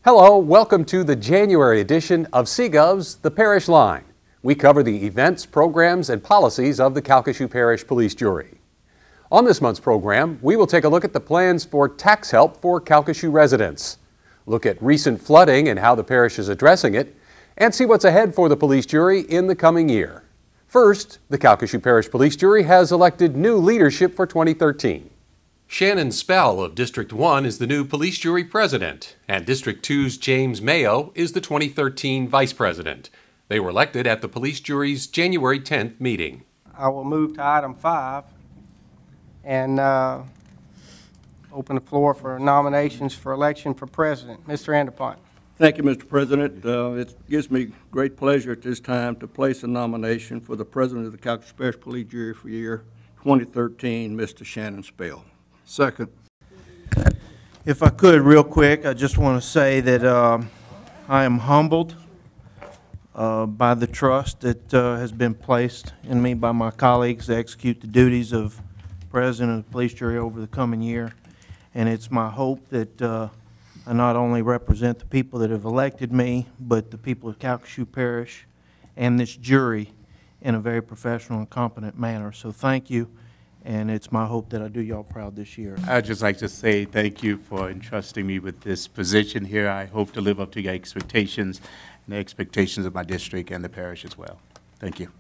Hello, welcome to the January edition of CGov's The Parish Line. We cover the events, programs, and policies of the Calcasieu Parish Police Jury. On this month's program, we will take a look at the plans for tax help for Calcasieu residents, look at recent flooding and how the parish is addressing it, and see what's ahead for the police jury in the coming year. First, the Calcasieu Parish Police Jury has elected new leadership for 2013. Shannon Spell of District 1 is the new police jury president, and District 2's James Mayo is the 2013 vice president. They were elected at the police jury's January 10th meeting. I will move to item 5 and open the floor for nominations for election for president. Mr. Anderpont. Thank you, Mr. President. It gives me great pleasure at this time to place a nomination for the president of the Calcasieu Parish Police Jury for year 2013, Mr. Shannon Spell. Second. If I could, real quick, I just want to say that I am humbled by the trust that has been placed in me by my colleagues to execute the duties of president of the police jury over the coming year. And it's my hope that I not only represent the people that have elected me, but the people of Calcasieu Parish and this jury in a very professional and competent manner. So thank you. And it's my hope that I do y'all proud this year. I'd just like to say thank you for entrusting me with this position here. I hope to live up to your expectations and the expectations of my district and the parish as well. Thank you.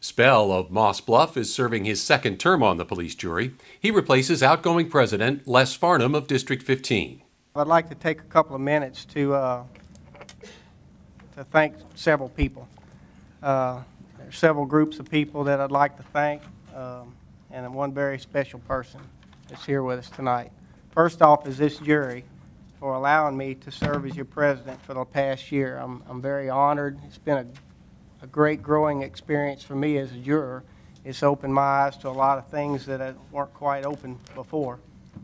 Spell of Moss Bluff is serving his second term on the police jury. He replaces outgoing president Les Farnham of District 15. I'd like to take a couple of minutes to thank several people. There are several groups of people that I'd like to thank. And one very special person that's here with us tonight. First off is this jury for allowing me to serve as your president for the past year. I'm very honored. It's been a great growing experience for me as a juror. It's opened my eyes to a lot of things that weren't quite open before.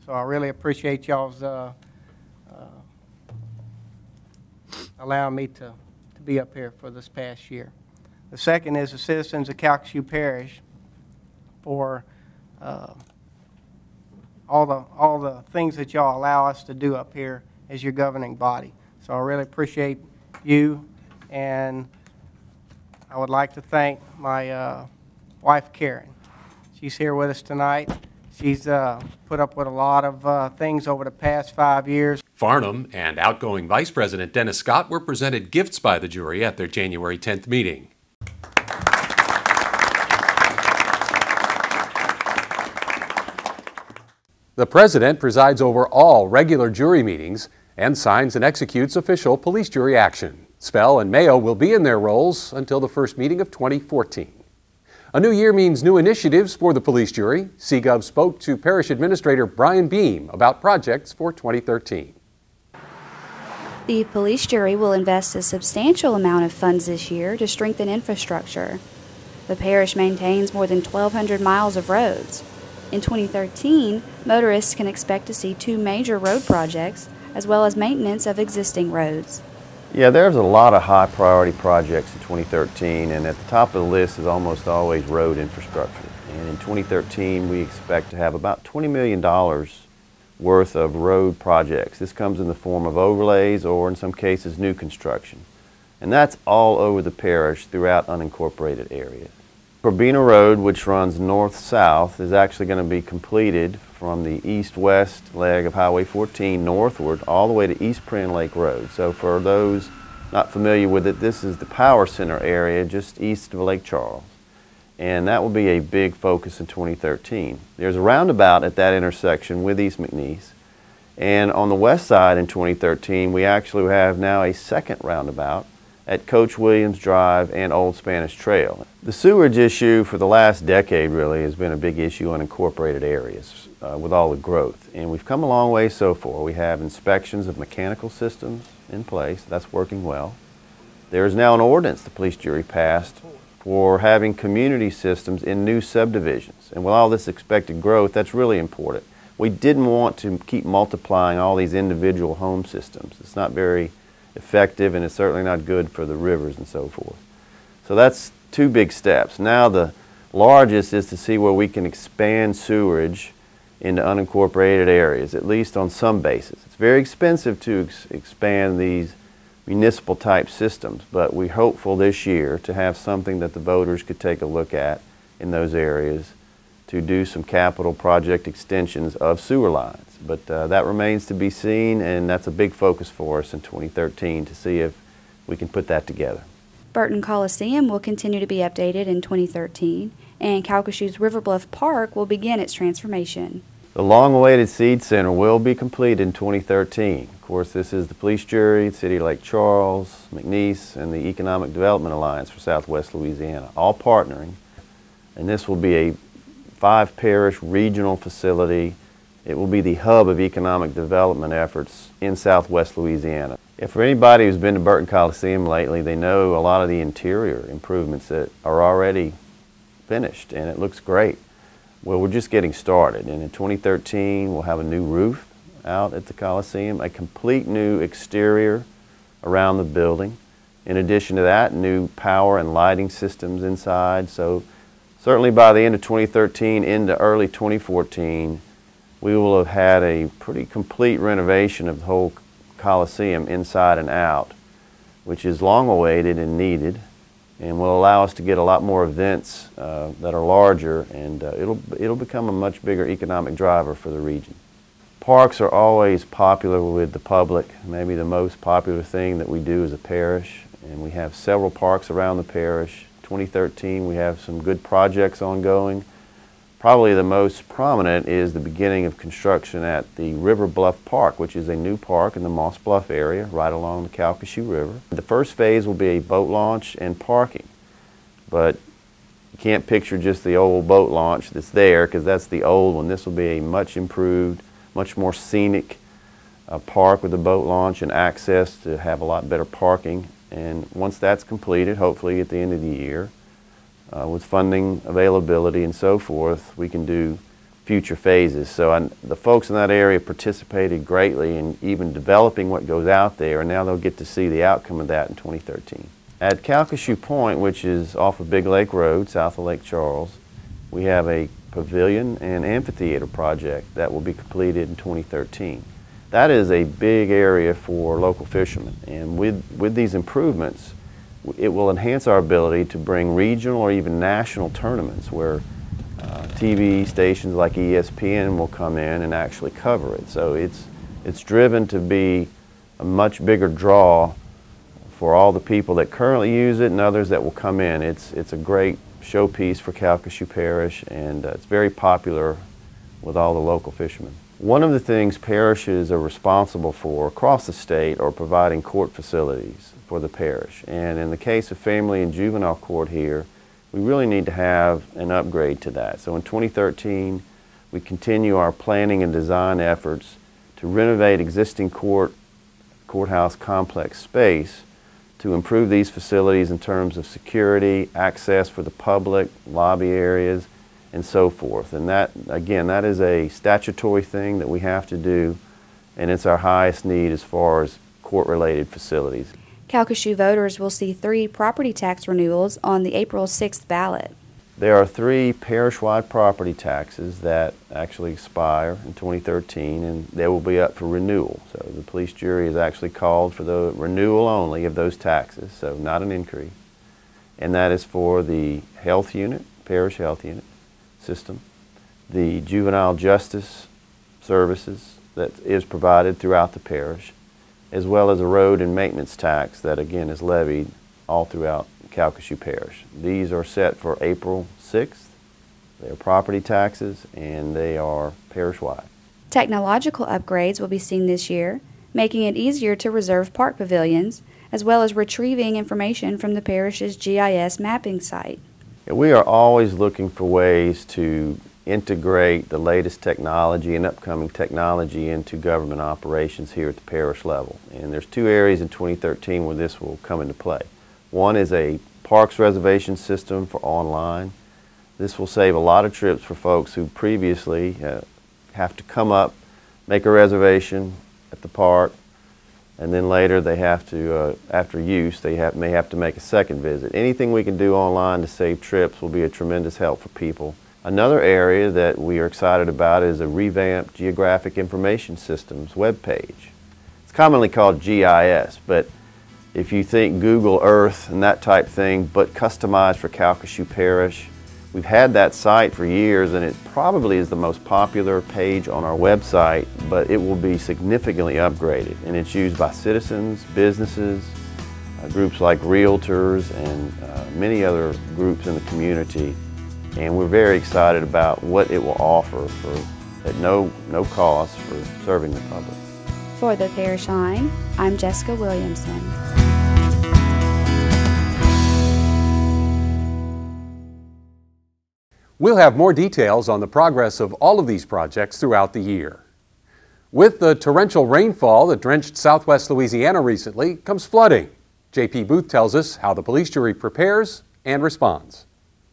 So I really appreciate y'all's allowing me to be up here for this past year. The second is the citizens of Calcasieu Parish for all the things that y'all allow us to do up here as your governing body. So I really appreciate you, and I would like to thank my wife, Karen. She's here with us tonight. She's put up with a lot of things over the past 5 years. Farnham and outgoing Vice President Dennis Scott were presented gifts by the jury at their January 10th meeting. The President presides over all regular jury meetings and signs and executes official police jury action. Spell and Mayo will be in their roles until the first meeting of 2014. A new year means new initiatives for the police jury. CGov spoke to Parish Administrator Brian Beam about projects for 2013. The police jury will invest a substantial amount of funds this year to strengthen infrastructure. The parish maintains more than 1,200 miles of roads. In 2013, motorists can expect to see 2 major road projects, as well as maintenance of existing roads. Yeah, there's a lot of high priority projects in 2013, and at the top of the list is almost always road infrastructure. And in 2013, we expect to have about $20 million worth of road projects. This comes in the form of overlays or, in some cases, new construction. And that's all over the parish throughout unincorporated areas. Corbina Road, which runs north-south, is actually going to be completed from the east-west leg of Highway 14 northward all the way to East Prairie Lake Road. So for those not familiar with it, this is the power center area just east of Lake Charles. And that will be a big focus in 2013. There's a roundabout at that intersection with East McNeese. And on the west side in 2013, we actually have now a second roundabout at Coach Williams Drive and Old Spanish Trail. The sewerage issue for the last decade really has been a big issue in incorporated areas with all the growth. And we've come a long way so far. We have inspections of mechanical systems in place. That's working well. There is now an ordinance the police jury passed for having community systems in new subdivisions. And with all this expected growth, that's really important. We didn't want to keep multiplying all these individual home systems. It's not very effective, and it's certainly not good for the rivers and so forth. So that's 2 big steps. Now the largest is to see where we can expand sewerage into unincorporated areas, at least on some basis. It's very expensive to expand these municipal type systems, but we're hopeful this year to have something that the voters could take a look at in those areas to do some capital project extensions of sewer lines. But that remains to be seen, and that's a big focus for us in 2013 to see if we can put that together. Burton Coliseum will continue to be updated in 2013, and Calcasieu's River Bluff Park will begin its transformation. The long-awaited Seed Center will be completed in 2013. Of course, this is the police jury, City of Lake Charles, McNeese, and the Economic Development Alliance for Southwest Louisiana, all partnering. And this will be a 5-parish regional facility. It will be the hub of economic development efforts in Southwest Louisiana. If for anybody who's been to Burton Coliseum lately, they know a lot of the interior improvements that are already finished, and it looks great. Well, we're just getting started, and in 2013 we'll have a new roof out at the Coliseum, a complete new exterior around the building. In addition to that, new power and lighting systems inside. So certainly by the end of 2013 into early 2014, we will have had a pretty complete renovation of the whole Coliseum inside and out, which is long awaited and needed, and will allow us to get a lot more events that are larger, and it'll become a much bigger economic driver for the region. Parks are always popular with the public, maybe the most popular thing that we do as a parish, and we have several parks around the parish. 2013 we have some good projects ongoing. Probably the most prominent is the beginning of construction at the River Bluff Park, which is a new park in the Moss Bluff area right along the Calcasieu River. The first phase will be a boat launch and parking, but you can't picture just the old boat launch that's there, because that's the old one. This will be a much improved, much more scenic park with a boat launch and access to have a lot better parking. And once that's completed, hopefully at the end of the year, with funding availability and so forth, we can do future phases. So the folks in that area participated greatly in even developing what goes out there, and now they'll get to see the outcome of that in 2013. At Calcasieu Point, which is off of Big Lake Road, south of Lake Charles, we have a pavilion and amphitheater project that will be completed in 2013. That is a big area for local fishermen, and with these improvements, it will enhance our ability to bring regional or even national tournaments where TV stations like ESPN will come in and actually cover it. So it's driven to be a much bigger draw for all the people that currently use it and others that will come in. It's a great showpiece for Calcasieu Parish, and it's very popular with all the local fishermen. One of the things parishes are responsible for across the state are providing court facilities for the parish. And in the case of family and juvenile court here, we really need to have an upgrade to that. So in 2013, we continue our planning and design efforts to renovate existing courthouse complex space to improve these facilities in terms of security, access for the public, lobby areas, and so forth. And that, again, that is a statutory thing that we have to do, and it's our highest need as far as court-related facilities. Calcasieu voters will see 3 property tax renewals on the April 6th ballot. There are 3 parish-wide property taxes that actually expire in 2013, and they will be up for renewal. So the police jury is actually called for the renewal only of those taxes, so not an increase. And that is for the health unit, parish health unit system, the juvenile justice services that is provided throughout the parish, as well as a road and maintenance tax that again is levied all throughout Calcasieu Parish. These are set for April 6th. They are property taxes, and they are parish-wide. Technological upgrades will be seen this year, making it easier to reserve park pavilions, as well as retrieving information from the parish's GIS mapping site. We are always looking for ways to integrate the latest technology and upcoming technology into government operations here at the parish level. And there's 2 areas in 2013 where this will come into play. One is a parks reservation system for online. This will save a lot of trips for folks who previously have to come up, make a reservation at the park, and then later they have to, after use, they may have to make a second visit. Anything we can do online to save trips will be a tremendous help for people Another area that we are excited about is a revamped Geographic Information Systems webpage. It's commonly called GIS, but if you think Google Earth and that type thing, but customized for Calcasieu Parish, we've had that site for years, and it probably is the most popular page on our website, but it will be significantly upgraded, and it's used by citizens, businesses, groups like realtors, and many other groups in the community. And we're very excited about what it will offer at no cost for serving the public. For the Parish Line, I'm Jessica Williamson. We'll have more details on the progress of all of these projects throughout the year. With the torrential rainfall that drenched southwest Louisiana recently comes flooding. J.P. Booth tells us how the police jury prepares and responds.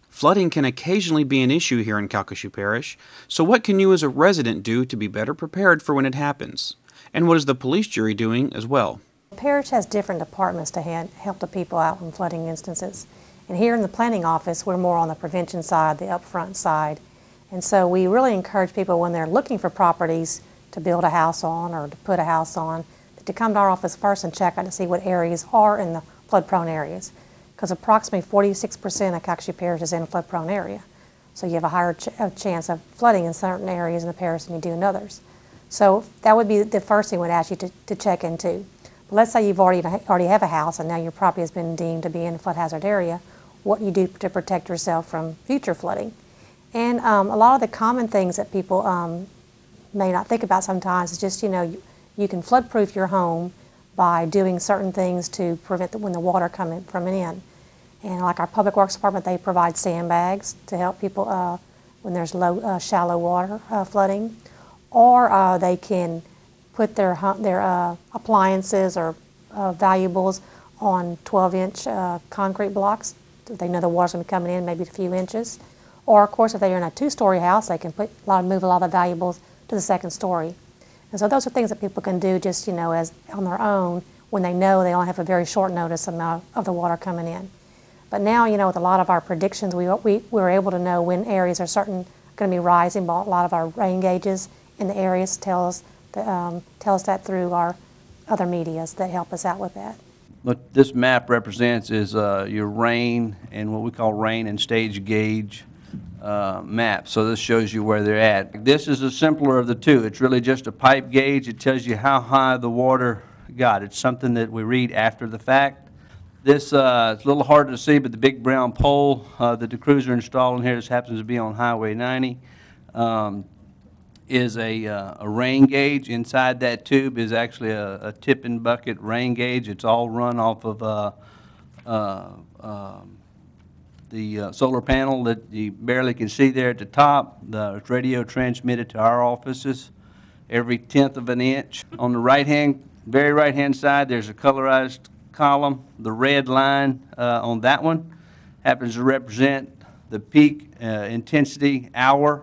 Flooding can occasionally be an issue here in Calcasieu Parish, so what can you as a resident do to be better prepared for when it happens? And what is the police jury doing as well? The parish has different departments to help the people out in flooding instances. And here in the planning office, we're more on the prevention side, the upfront side. And so we really encourage people when they're looking for properties to build a house on or to put a house on, to come to our office first and check out to see what areas are in the flood-prone areas. Because approximately 46% of Calcasieu Parish is in a flood-prone area. So you have a higher chance of flooding in certain areas in the parish than you do in others. So that would be the first thing we'd ask you to check into. But let's say you've already have a house and now your property has been deemed to be in a flood hazard area, what you do to protect yourself from future flooding. And a lot of the common things that people may not think about sometimes is just, you can flood-proof your home by doing certain things to prevent when the water coming from in. And like our Public Works Department, they provide sandbags to help people when there's low, shallow water flooding. Or they can put their appliances or valuables on 12-inch concrete blocks. They know the water's going to be coming in maybe a few inches. Or, of course, if they're in a two-story house, they can move a lot of the valuables to the second story. And so those are things that people can do just, as on their own when they know they only have a very short notice amount of the water coming in. But now, with a lot of our predictions, we're able to know when areas are going to be rising. A lot of our rain gauges in the areas tell us that through our other medias that help us out with that. What this map represents is your rain and what we call rain and stage gauge map. So this shows you where they're at. This is the simpler of the two. It's really just a pipe gauge. It tells you how high the water got. It's something that we read after the fact. This it's a little hard to see, but the big brown pole that the crews are installing here, this happens to be on Highway 90, is a rain gauge. Inside that tube is actually a tipping bucket rain gauge. It's all run off of the solar panel that you barely can see there at the top. The radio transmitted to our offices every 1/10 of an inch. On the very right-hand side, there's a colorized column. The red line on that one happens to represent the peak intensity hour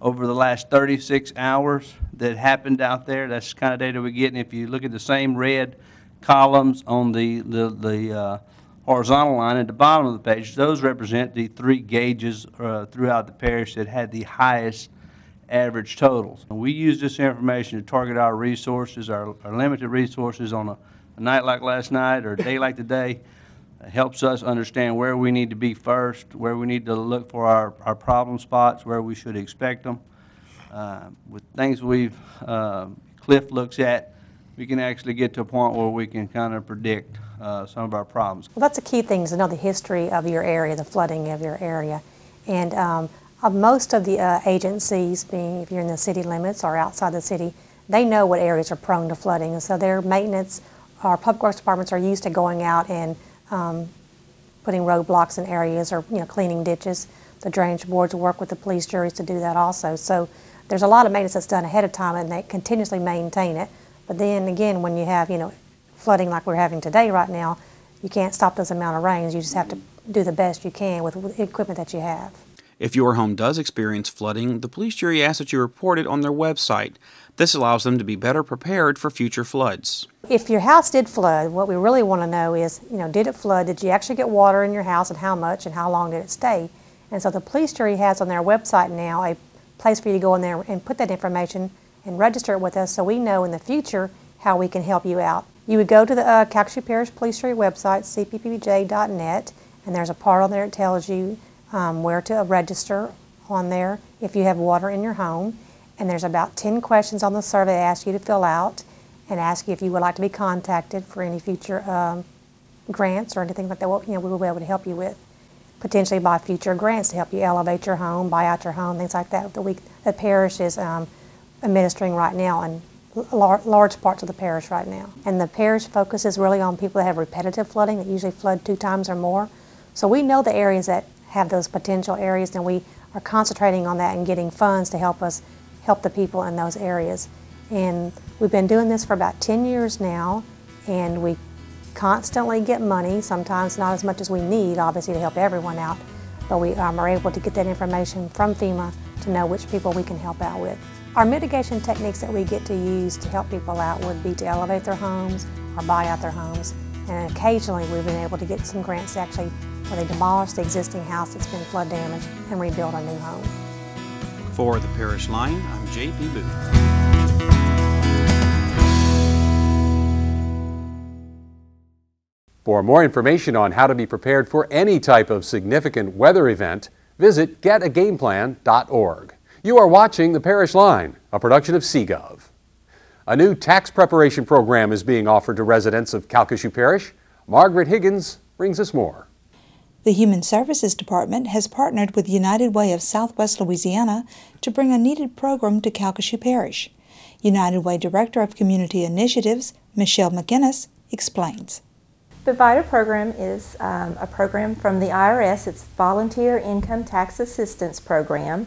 over the last 36 hours that happened out there. That's the kind of data we get. And if you look at the same red columns on the horizontal line at the bottom of the page, those represent the 3 gauges throughout the parish that had the highest average totals. And we use this information to target our resources, our limited resources on a night like last night or a day like today. It helps us understand where we need to be first, where we need to look for our problem spots, where we should expect them. With things Cliff looks at, we can actually get to a point where we can kind of predict some of our problems. Well, that's a key thing, is to know the history of your area, the flooding of your area. And most of the agencies, being if you're in the city limits or outside the city, they know what areas are prone to flooding. And so their maintenance, our public works departments are used to going out and putting roadblocks in areas or cleaning ditches. The drainage boards work with the police juries to do that also. So there's a lot of maintenance that's done ahead of time, and they continuously maintain it. But then again, when you have flooding like we're having today right now, you can't stop those amount of rains. You just have to do the best you can with the equipment that you have. If your home does experience flooding, the police jury asks that you report it on their website. This allows them to be better prepared for future floods. If your house did flood, what we really want to know is, did it flood? Did you actually get water in your house, and how much, and how long did it stay? And so the police jury has on their website now a place for you to go in there and put that information and register it with us so we know in the future how we can help you out. You would go to the Calcasieu Parish Police Jury website, cppj.net, and there's a part on there that tells you where to register on there if you have water in your home. And there's about 10 questions on the survey that ask you to fill out and ask you if you would like to be contacted for any future grants or anything like that. We will be able to help you with. Potentially buy future grants to help you elevate your home, buy out your home, things like that. The parish is administering right now in large parts of the parish right now. And the parish focuses really on people that have repetitive flooding, that usually flood 2 times or more. So we know the areas that have those potential areas, and we are concentrating on that and getting funds to help us help the people in those areas. And we've been doing this for about 10 years now, and we constantly get money, sometimes not as much as we need, obviously, to help everyone out, but we are able to get that information from FEMA to know which people we can help out with. Our mitigation techniques that we get to use to help people out would be to elevate their homes or buy out their homes. And occasionally we've been able to get some grants actually where they demolish the existing house that's been flood damaged and rebuild a new home. For the Parish Line, I'm J.P. Booth. For more information on how to be prepared for any type of significant weather event, visit getagameplan.org. You are watching The Parish Line, a production of CGov. A new tax preparation program is being offered to residents of Calcasieu Parish. Margaret Higgins brings us more. The Human Services Department has partnered with United Way of Southwest Louisiana to bring a needed program to Calcasieu Parish. United Way Director of Community Initiatives, Michelle McInnes, explains. The VITA program is a program from the IRS. It's Volunteer Income Tax Assistance Program.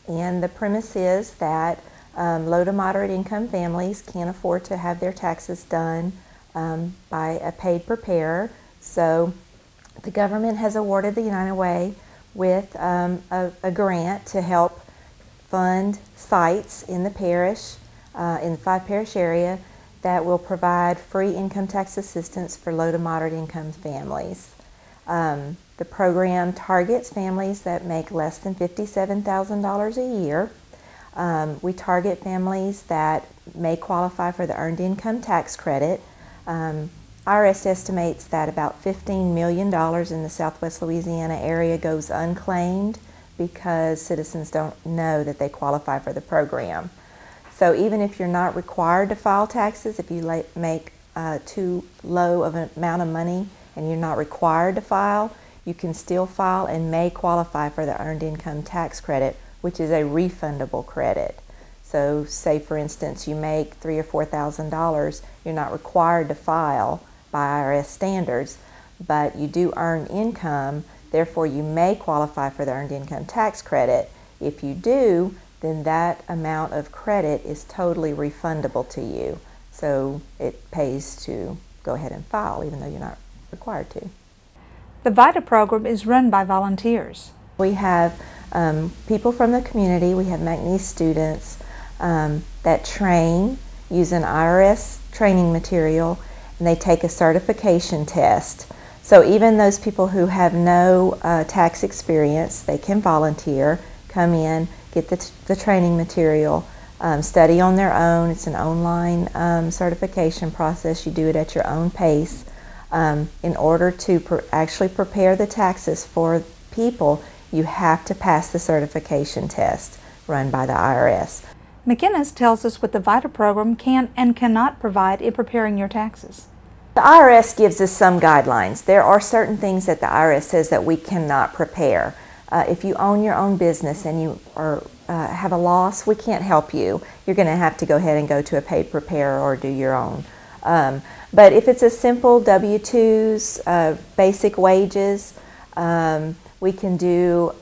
And the premise is that low to moderate income families can't afford to have their taxes done by a paid preparer. So the government has awarded the United Way with a grant to help fund sites in the parish, in the 5-parish area, that will provide free income tax assistance for low to moderate income families. The program targets families that make less than $57,000 a year. We target families that may qualify for the Earned Income Tax Credit. IRS estimates that about $15 million in the Southwest Louisiana area goes unclaimed because citizens don't know that they qualify for the program. So even if you're not required to file taxes, if you make too low of an amount of money and you're not required to file, you can still file and may qualify for the Earned Income Tax Credit, which is a refundable credit. So say for instance you make $3,000 or $4,000, you're not required to file by IRS standards, but you do earn income, therefore you may qualify for the Earned Income Tax Credit. If you do, then that amount of credit is totally refundable to you. So it pays to go ahead and file even though you're not required to. The VITA program is run by volunteers. We have people from the community, we have McNeese students that train using IRS training material, and they take a certification test. So even those people who have no tax experience, they can volunteer, come in, get the training material, study on their own. It's an online certification process. You do it at your own pace. In order to actually prepare the taxes for people, you have to pass the certification test run by the IRS. McInnes tells us what the VITA program can and cannot provide in preparing your taxes. The IRS gives us some guidelines. There are certain things that the IRS says that we cannot prepare. If you own your own business and you have a loss, we can't help you. You're going to have to go ahead and go to a paid preparer or do your own. But if it's a simple W-2s, basic wages, we can do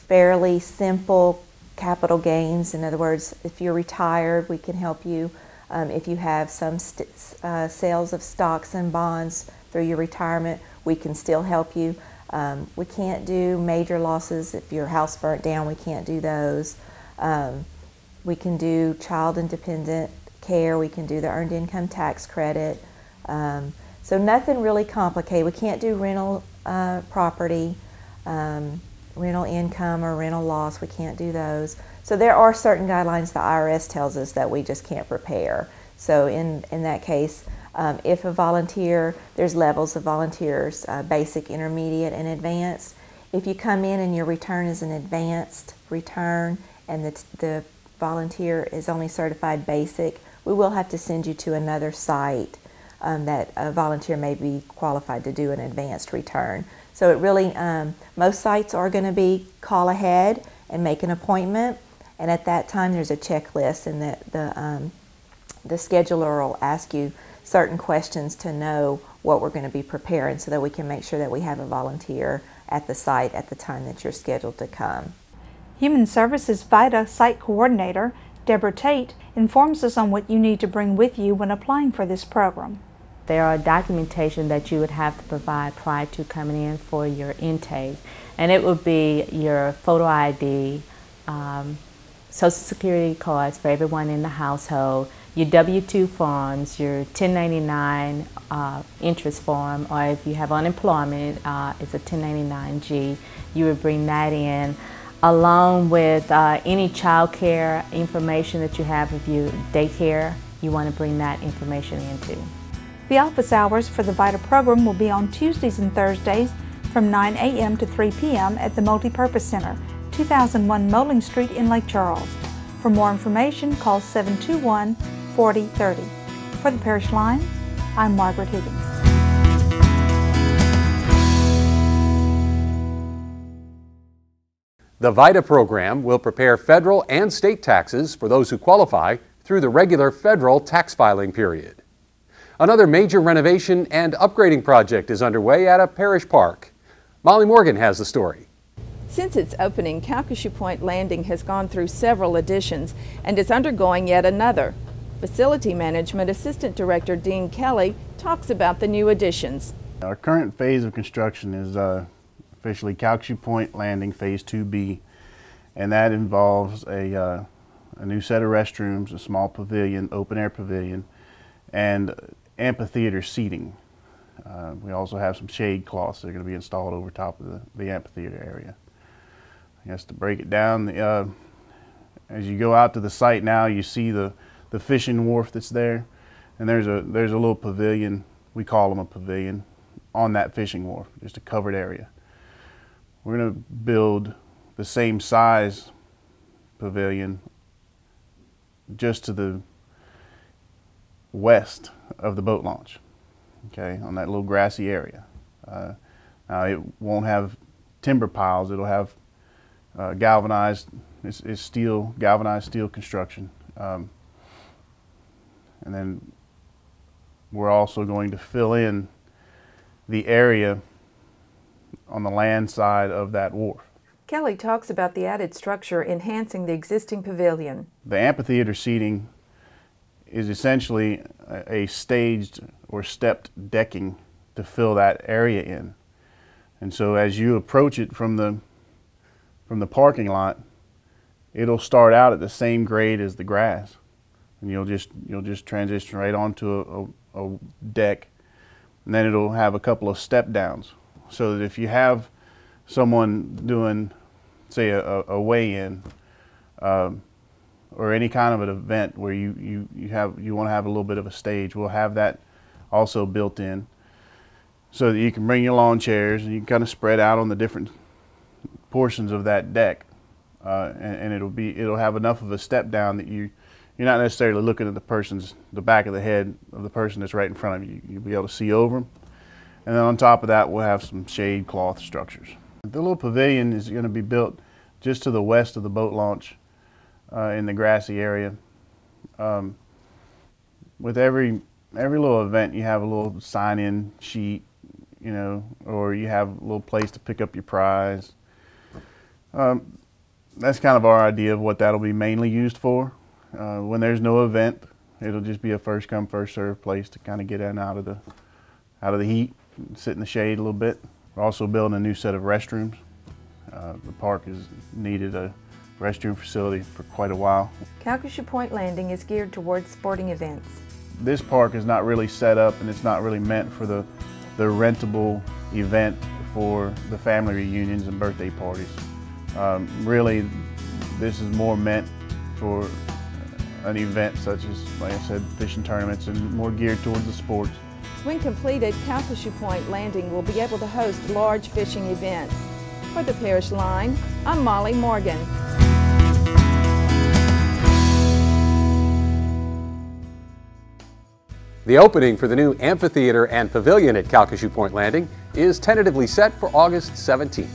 fairly simple capital gains. In other words, if you're retired, we can help you. If you have some sales of stocks and bonds through your retirement, we can still help you. We can't do major losses. If your house burnt down, we can't do those. We can do child and dependent care. We can do the Earned Income Tax Credit. So nothing really complicated. We can't do rental property. rental income or rental loss. We can't do those. So there are certain guidelines the IRS tells us that we just can't prepare. So in that case, if a volunteer, there's levels of volunteers, basic, intermediate, and advanced. If you come in and your return is an advanced return and the volunteer is only certified basic, we will have to send you to another site that a volunteer may be qualified to do an advanced return. So it really, most sites are going to be call ahead and make an appointment, and at that time there's a checklist, and the scheduler will ask you certain questions to know what we're going to be preparing so that we can make sure that we have a volunteer at the site at the time that you're scheduled to come. Human Services VITA Site Coordinator, Deborah Tate, informs us on what you need to bring with you when applying for this program. There are documentation that you would have to provide prior to coming in for your intake, and it would be your photo ID, Social Security cards for everyone in the household, your W-2 forms, your 1099 interest form, or if you have unemployment, it's a 1099-G. You would bring that in, along with any child care information that you have. If you daycare, you want to bring that information in too. The office hours for the VITA program will be on Tuesdays and Thursdays from 9 a.m. to 3 p.m. at the Multipurpose Center, 2001 Moline Street in Lake Charles. For more information, call 721-4030. For the Parish Line, I'm Margaret Higgins. The VITA program will prepare federal and state taxes for those who qualify through the regular federal tax filing period. Another major renovation and upgrading project is underway at a parish park. Molly Morgan has the story. Since its opening, Calcasieu Point Landing has gone through several additions and is undergoing yet another. Facility Management Assistant Director Dean Kelly talks about the new additions. Our current phase of construction is officially Calcasieu Point Landing Phase 2B, and that involves a new set of restrooms, a small pavilion, open-air pavilion, and amphitheater seating. We also have some shade cloths that are going to be installed over top of the amphitheater area. I guess to break it down, as you go out to the site now, you see the fishing wharf that's there, and there's a little pavilion, we call them a pavilion, on that fishing wharf, just a covered area. We're going to build the same size pavilion just to the west of the boat launch, okay, on that little grassy area. Now it won't have timber piles, it'll have galvanized, it's steel, galvanized steel construction. And then we're also going to fill in the area on the land side of that wharf. Kelly talks about the added structure enhancing the existing pavilion. The amphitheater seating is essentially a staged or stepped decking to fill that area in. And so as you approach it from the parking lot, it'll start out at the same grade as the grass. And you'll just transition right onto a deck, and then it'll have a couple of step downs. So that if you have someone doing, say, a weigh-in, or any kind of an event where you want to have a little bit of a stage, we'll have that also built in, so that you can bring your lawn chairs and you can kind of spread out on the different portions of that deck, and it'll have enough of a step down that you're not necessarily looking at the back of the head of the person that's right in front of you. You'll be able to see over them, and then on top of that we'll have some shade cloth structures. The little pavilion is going to be built just to the west of the boat launch, in the grassy area. With every little event, you have a little sign-in sheet, you know, or you have a little place to pick up your prize. That's kind of our idea of what that'll be mainly used for. When there's no event, it'll just be a first come, first served place to kind of get in out of the heat, and sit in the shade a little bit. We're also building a new set of restrooms. The park has needed a restroom facility for quite a while. Calcasieu Point Landing is geared towards sporting events. This park is not really set up, and it's not really meant for the rentable event for the family reunions and birthday parties. Really, this is more meant for an event such as, like I said, fishing tournaments, and more geared towards the sports. When completed, Calcasieu Point Landing will be able to host large fishing events. For the Parish Line, I'm Molly Morgan. The opening for the new amphitheater and pavilion at Calcasieu Point Landing is tentatively set for August 17th.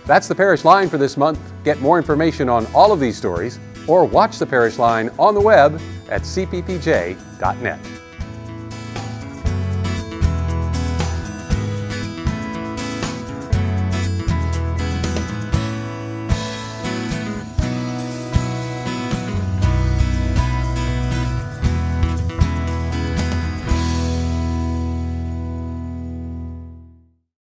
That's the Parish Line for this month. Get more information on all of these stories or watch the Parish Line on the web at cppj.net.